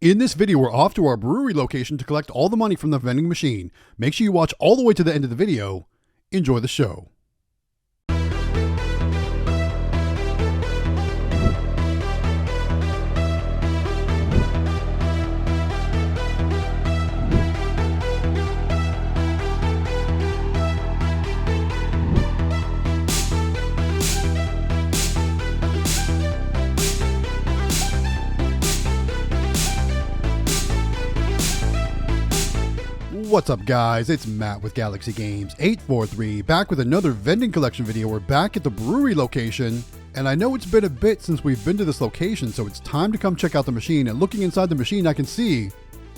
In this video, we're off to our brewery location to collect all the money from the vending machine. Make sure you watch all the way to the end of the video. Enjoy the show. What's up, guys? It's Matt with Galaxy Games 843, back with another vending collection video. We're back at the brewery location, and I know it's been a bit since we've been to this location, so it's time to come check out the machine. And looking inside the machine, I can see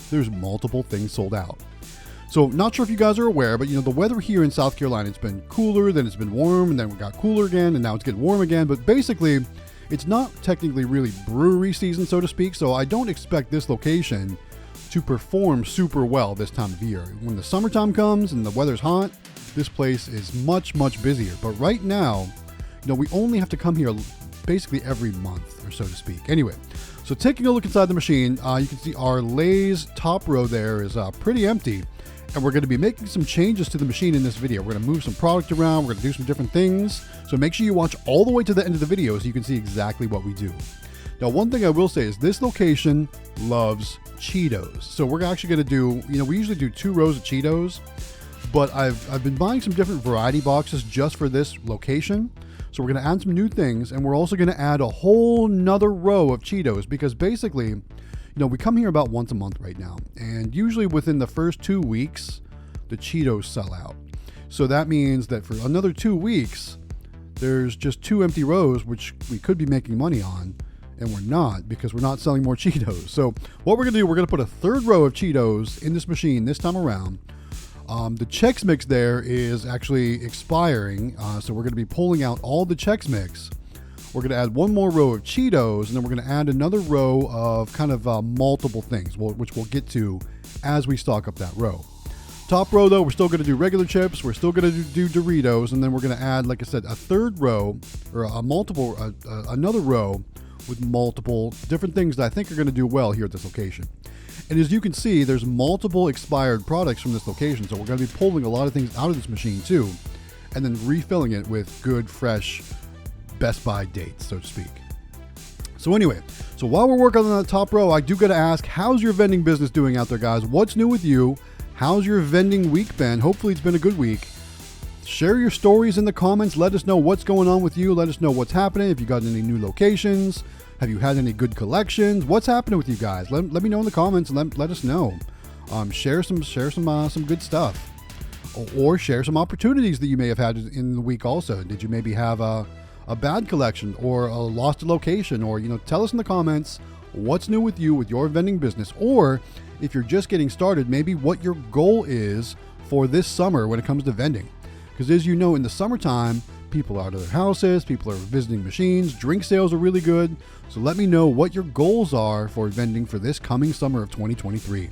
there's multiple things sold out. So not sure if you guys are aware, but the weather here in South Carolina, it's been cooler, then it's been warm, and then we got cooler again, and now it's getting warm again. But basically, it's not technically really brewery season, so to speak, so I don't expect this location to perform super well this time of year. When the summertime comes and the weather's hot, this place is much busier. But right now, we only have to come here basically every month, or so to speak. Anyway, so taking a look inside the machine, you can see our Lay's top row there is pretty empty, and we're going to be making some changes to the machine in this video. We're going to move some product around, we're going to do some different things, so make sure you watch all the way to the end of the video so you can see exactly what we do. Now, one thing I will say is this location loves Cheetos. So we're actually going to do, we usually do 2 rows of Cheetos, but I've been buying some different variety boxes just for this location. So we're going to add some new things, and we're also going to add a whole nother row of Cheetos because basically, we come here about once a month right now, and usually within the first 2 weeks, the Cheetos sell out. So that means that for another 2 weeks, there's just 2 empty rows, which we could be making money on. And we're not, because we're not selling more Cheetos. So what we're going to do, we're going to put a 3rd row of Cheetos in this machine this time around. The Chex Mix there is actually expiring, so we're going to be pulling out all the Chex Mix. We're going to add 1 more row of Cheetos, and then we're going to add another row of kind of multiple things, which we'll get to as we stock up that row. Top row, though, we're still going to do regular chips. We're still going to do Doritos, and then we're going to add, like I said, a 3rd row, or another row with multiple different things that I think are going to do well here at this location. And as you can see, there's multiple expired products from this location, so we're going to be pulling a lot of things out of this machine too, and then refilling it with good, fresh Best Buy dates, so to speak. So anyway, so while we're working on the top row, I do got to ask, how's your vending business doing out there, guys? What's new with you? How's your vending week been? Hopefully it's been a good week. Share your stories in the comments. Let us know what's going on with you. Let us know what's happening. If you got any new locations, have you had any good collections? What's happening with you guys? Let me know in the comments and let us know. Share some good stuff, or share some opportunities that you may have had in the week. Also, did you maybe have a bad collection or lost a location? Or tell us in the comments what's new with you with your vending business, or if you're just getting started, maybe what your goal is for this summer when it comes to vending. Because as you know, in the summertime, people are out of their houses, people are visiting machines, drink sales are really good. So let me know what your goals are for vending for this coming summer of 2023.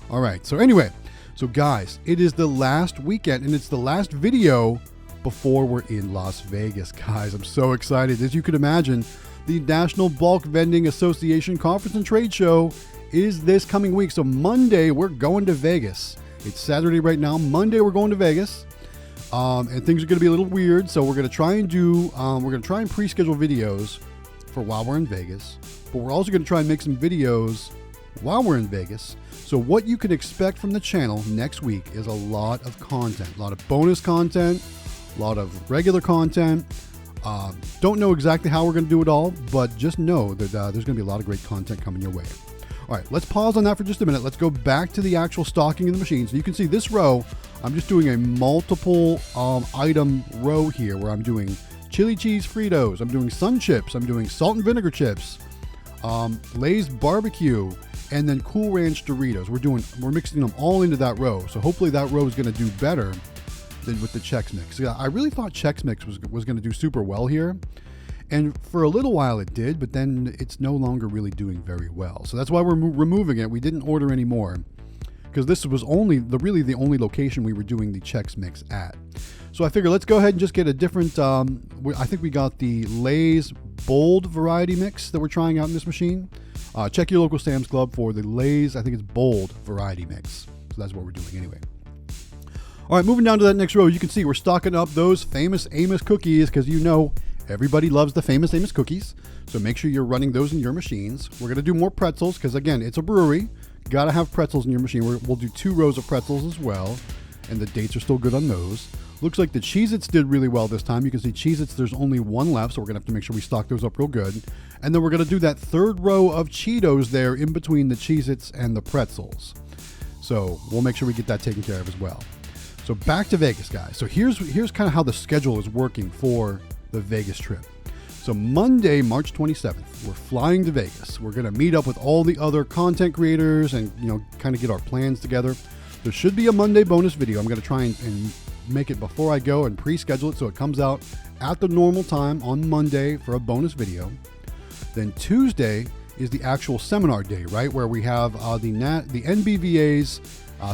All right, so anyway, so guys, it is the last weekend and it's the last video before we're in Las Vegas, guys. I'm so excited. As you can imagine, the National Bulk Vending Association Conference and Trade Show is this coming week. So Monday, we're going to Vegas. It's Saturday right now. Monday, we're going to Vegas. And things are going to be a little weird, so we're going to try and pre-schedule videos for while we're in Vegas, but we're also going to try and make some videos while we're in Vegas. So what you can expect from the channel next week is a lot of content, a lot of bonus content, a lot of regular content. Don't know exactly how we're going to do it all, but just know that there's going to be a lot of great content coming your way. All right, let's pause on that for just a minute. Let's go back to the actual stocking of the machine. So you can see this row, I'm just doing a multiple item row here where I'm doing chili cheese Fritos, I'm doing Sun Chips, I'm doing salt and vinegar chips, Lay's barbecue, and then Cool Ranch Doritos. We're mixing them all into that row. So hopefully that row is going to do better than with the Chex Mix. I really thought Chex Mix was going to do super well here. And for a little while it did, but then it's no longer really doing very well. So that's why we're removing it. We didn't order any more because this was really the only location we were doing the Chex Mix at. So I figured let's go ahead and just get a different, I think we got the Lay's Bold variety mix that we're trying out in this machine. Check your local Sam's Club for the Lay's, I think it's Bold variety mix. So that's what we're doing anyway. All right, moving down to that next row, you can see we're stocking up those famous Amos cookies because you know everybody loves the famous Amos cookies. So make sure you're running those in your machines. We're going to do more pretzels because, again, it's a brewery. Got to have pretzels in your machine. We'll do 2 rows of pretzels as well, and the dates are still good on those. Looks like the Cheez-Its did really well this time. You can see Cheez-Its, there's only 1 left, so we're going to have to make sure we stock those up real good. And then we're going to do that 3rd row of Cheetos there in between the Cheez-Its and the pretzels. So we'll make sure we get that taken care of as well. So back to Vegas, guys. So here's kind of how the schedule is working for the Vegas trip. So Monday, March 27th, we're flying to Vegas. We're going to meet up with all the other content creators and, kind of get our plans together. There should be a Monday bonus video. I'm going to try and make it before I go and pre-schedule it so it comes out at the normal time on Monday for a bonus video. Then Tuesday is the actual seminar day, right? Where we have the NBVA's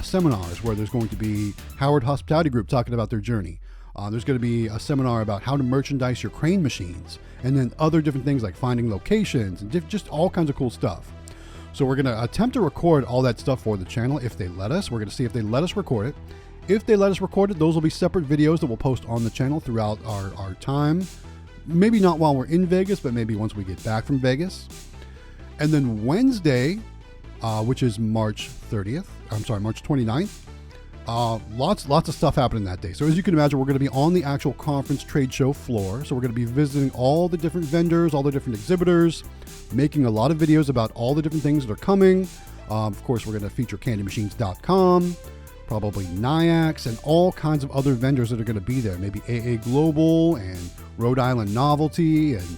seminars, where there's going to be Howard Hospitality Group talking about their journey. There's going to be a seminar about how to merchandise your crane machines, and then other different things like finding locations and just all kinds of cool stuff. So we're going to attempt to record all that stuff for the channel if they let us. We're going to see if they let us record it. If they let us record it, those will be separate videos that we'll post on the channel throughout our time. Maybe not while we're in Vegas, but maybe once we get back from Vegas. And then Wednesday, which is March 29th, lots of stuff happening that day. So as you can imagine, we're going to be on the actual conference trade show floor. So we're going to be visiting all the different vendors, all the different exhibitors, making a lot of videos about all the different things that are coming. Of course, we're going to feature candymachines.com, probably Nayax, and all kinds of other vendors that are going to be there. Maybe AA Global and Rhode Island Novelty and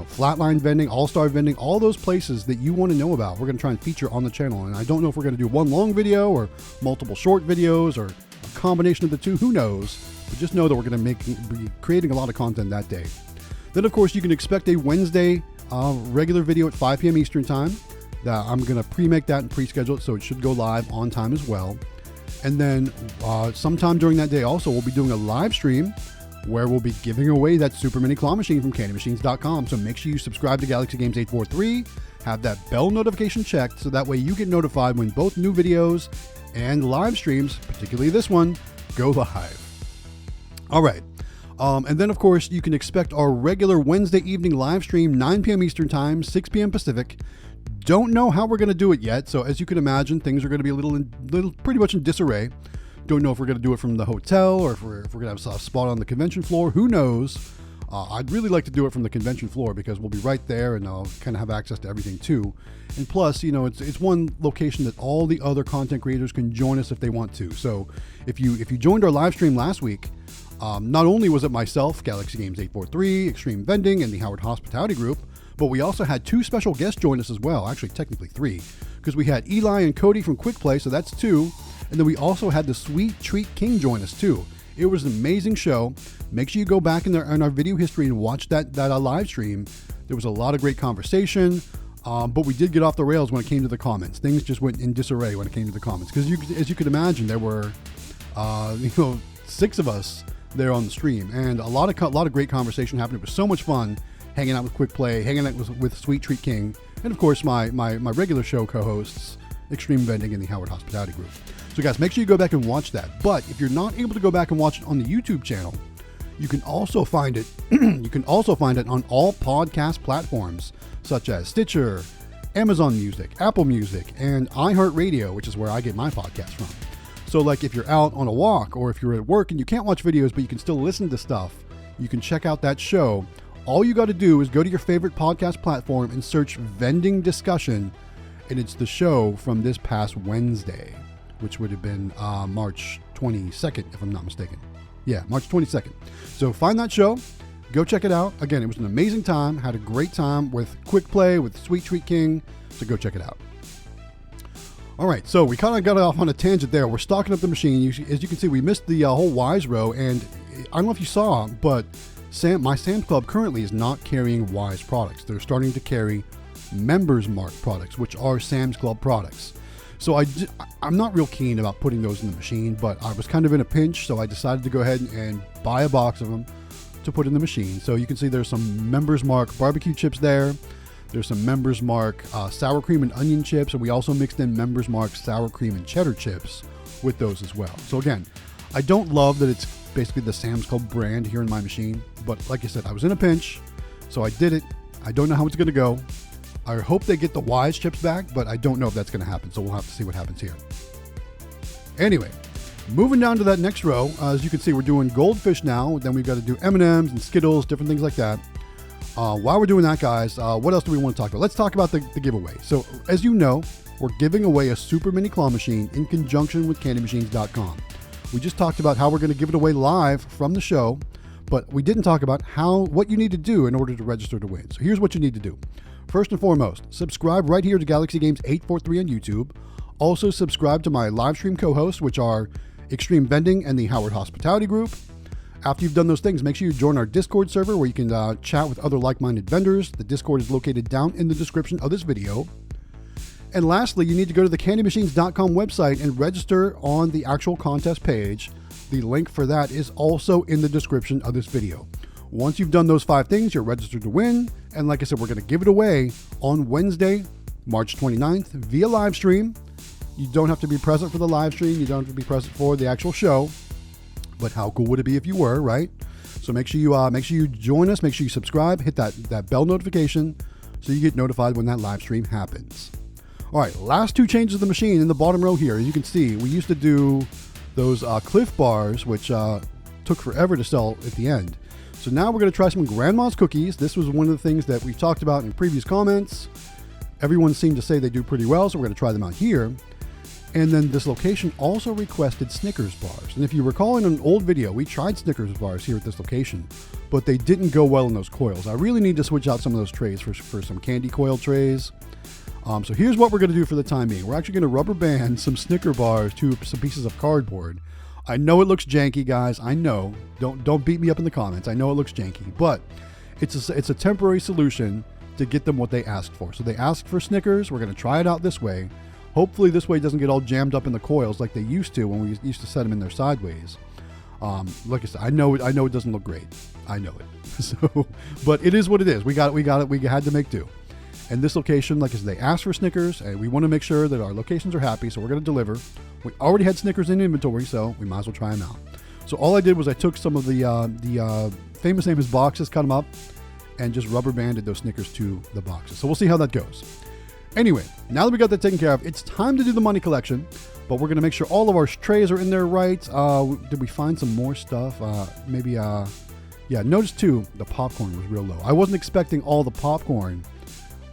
Flatline Vending, All-Star Vending, all those places that you want to know about, we're going to try and feature on the channel. And I don't know if we're going to do one long video or multiple short videos or a combination of the two, who knows, but just know that we're going to be creating a lot of content that day. Then, of course, you can expect a Wednesday regular video at 5 p.m. Eastern Time. I'm going to pre-make that and pre-schedule it, so it should go live on time as well. And then sometime during that day also, we'll be doing a live stream where we'll be giving away that Super Mini Claw Machine from candymachines.com. So make sure you subscribe to Galaxy Games 843, have that bell notification checked, so that way you get notified when both new videos and live streams, particularly this one, go live. All right. And then, of course, you can expect our regular Wednesday evening live stream, 9 p.m. Eastern Time, 6 p.m. Pacific. Don't know how we're going to do it yet. So as you can imagine, things are going to be a little pretty much in disarray. Don't know if we're going to do it from the hotel or if we're going to have a spot on the convention floor. Who knows? I'd really like to do it from the convention floor because we'll be right there and I'll kind of have access to everything too. And plus, it's one location that all the other content creators can join us if they want to. So if you joined our live stream last week, not only was it myself, Galaxy Games 843, Extreme Vending, and the Howard Hospitality Group, but we also had 2 special guests join us as well. Actually, technically 3, because we had Eli and Cody from Quick Play, so that's 2. And then we also had the Sweet Treat King join us too. It was an amazing show. Make sure you go back in our video history and watch that live stream. There was a lot of great conversation, but we did get off the rails when it came to the comments. Things just went in disarray when it came to the comments. Because as you can imagine, there were 6 of us there on the stream, and a lot of great conversation happened. It was so much fun hanging out with Quick Play, hanging out with Sweet Treat King, and of course my regular show co-hosts, Extreme Vending and the Howard Hospitality Group. So guys, make sure you go back and watch that. But if you're not able to go back and watch it on the YouTube channel, you can also find it. You can also find it on all podcast platforms such as Stitcher, Amazon Music, Apple Music, and iHeartRadio, which is where I get my podcast from. So like if you're out on a walk or if you're at work and you can't watch videos but you can still listen to stuff, you can check out that show. All you got to do is go to your favorite podcast platform and search Vending Discussion, and it's the show from this past Wednesday, which would have been March 22nd, if I'm not mistaken. Yeah, March 22nd. So find that show, go check it out. Again, it was an amazing time. Had a great time with Quick Play, with Sweet Treat King, so go check it out. All right, so we kind of got off on a tangent there. We're stocking up the machine. As you can see, we missed the whole Wise row, and I don't know if you saw, but my Sam's Club currently is not carrying Wise products. They're starting to carry Members Mark products, which are Sam's Club products. So I'm not real keen about putting those in the machine, but I was kind of in a pinch, so I decided to go ahead and buy a box of them to put in the machine. So you can see there's some Members Mark barbecue chips there. There's some Members Mark sour cream and onion chips, and we also mixed in Members Mark sour cream and cheddar chips with those as well. So again, I don't love that it's basically the Sam's Club brand here in my machine, but like I said, I was in a pinch, so I did it. I don't know how it's going to go. I hope they get the Wise chips back, but I don't know if that's going to happen, so we'll have to see what happens here. Anyway, moving down to that next row, as you can see, we're doing Goldfish now. Then we've got to do M&Ms and Skittles, different things like that. While we're doing that, guys, what else do we want to talk about? Let's talk about the giveaway. So, as you know, we're giving away a Super Mini Claw Machine in conjunction with CandyMachines.com. We just talked about how we're going to give it away live from the show, but we didn't talk about what you need to do in order to register to win. So here's what you need to do. First and foremost, subscribe right here to Galaxy Games 843 on YouTube. Also, subscribe to my live stream co-hosts, which are Extreme Vending and the Howard Hospitality Group. After you've done those things, make sure you join our Discord server where you can chat with other like-minded vendors. The Discord is located down in the description of this video. And lastly, you need to go to the CandyMachines.com website and register on the actual contest page. The link for that is also in the description of this video. Once you've done those 5 things, you're registered to win. And like I said, we're going to give it away on Wednesday, March 29th via live stream. You don't have to be present for the live stream. You don't have to be present for the actual show. But how cool would it be if you were, right? So make sure you join us. Make sure you subscribe. Hit that bell notification so you get notified when that live stream happens. All right, last 2 changes of the machine in the bottom row here. As you can see, we used to do those Cliff Bars, which took forever to sell at the end. So now we're going to try some Grandma's Cookies. This was one of the things that we've talked about in previous comments. Everyone seemed to say they do pretty well, so we're going to try them out here. And then this location also requested Snickers bars. And if you recall in an old video, we tried Snickers bars here at this location, but they didn't go well in those coils. I really need to switch out some of those trays for some candy coil trays. So here's what we're going to do for the time being. We're actually going to rubber band some Snicker bars to some pieces of cardboard. I know it looks janky, guys. I know. Don't beat me up in the comments. I know it looks janky, but it's a temporary solution to get them what they asked for. So they asked for Snickers. We're going to try it out this way. Hopefully this way it doesn't get all jammed up in the coils like they used to when we used to set them in there sideways. Like I said, I know it doesn't look great. I know it. So, but it is what it is. We got it. We had to make do. And this location, like I said, they asked for Snickers, and we want to make sure that our locations are happy, so we're going to deliver. We already had Snickers in inventory, so we might as well try them out. So all I did was I took some of the Famous Amos boxes, cut them up, and just rubber banded those Snickers to the boxes. So we'll see how that goes. Anyway, now that we got that taken care of, it's time to do the money collection, but we're going to make sure all of our trays are in there right. Did we find some more stuff? Yeah, notice too, the popcorn was real low. I wasn't expecting all the popcorn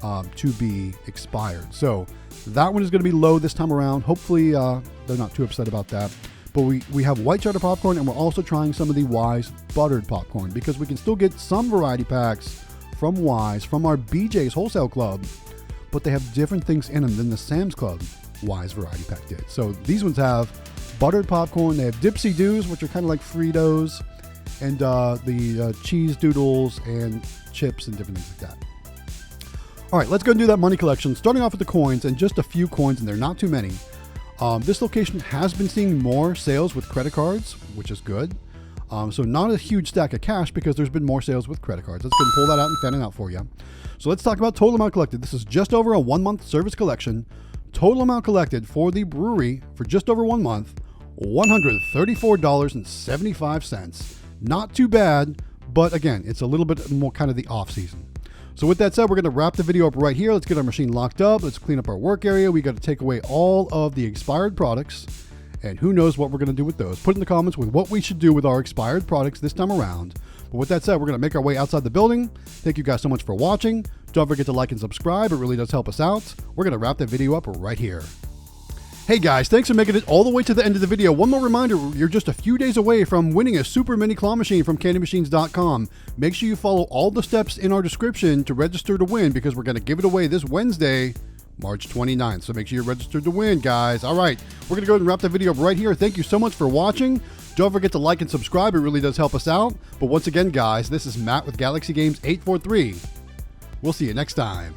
to be expired. So that one is going to be low this time around. Hopefully they're not too upset about that. But we have white cheddar popcorn, and we're also trying some of the Wise buttered popcorn because we can still get some variety packs from Wise, from our BJ's Wholesale Club, but they have different things in them than the Sam's Club Wise variety pack did. So these ones have buttered popcorn. They have Dipsy Doos, which are kind of like Fritos, and the cheese doodles and chips and different things like that. All right, let's go and do that money collection. Starting off with the coins, and just a few coins, and they're not too many. This location has been seeing more sales with credit cards, which is good. So not a huge stack of cash because there's been more sales with credit cards. Let's go and pull that out and fan it out for you. So let's talk about total amount collected. This is just over a 1-month service collection. Total amount collected for the brewery for just over 1 month, $134.75. Not too bad, but again, it's a little bit more kind of the off season. So with that said, we're going to wrap the video up right here. Let's get our machine locked up. Let's clean up our work area. We got to take away all of the expired products, and who knows what we're going to do with those. Put in the comments with what we should do with our expired products this time around. But with that said, we're going to make our way outside the building. Thank you guys so much for watching. Don't forget to like and subscribe. It really does help us out. We're going to wrap that video up right here. Hey guys, thanks for making it all the way to the end of the video. One more reminder, you're just a few days away from winning a Super Mini Claw Machine from CandyMachines.com. Make sure you follow all the steps in our description to register to win because we're going to give it away this Wednesday, March 29th. So make sure you're registered to win, guys. All right, we're going to go ahead and wrap the video up right here. Thank you so much for watching. Don't forget to like and subscribe. It really does help us out. But once again, guys, this is Matt with Galaxy Games 843. We'll see you next time.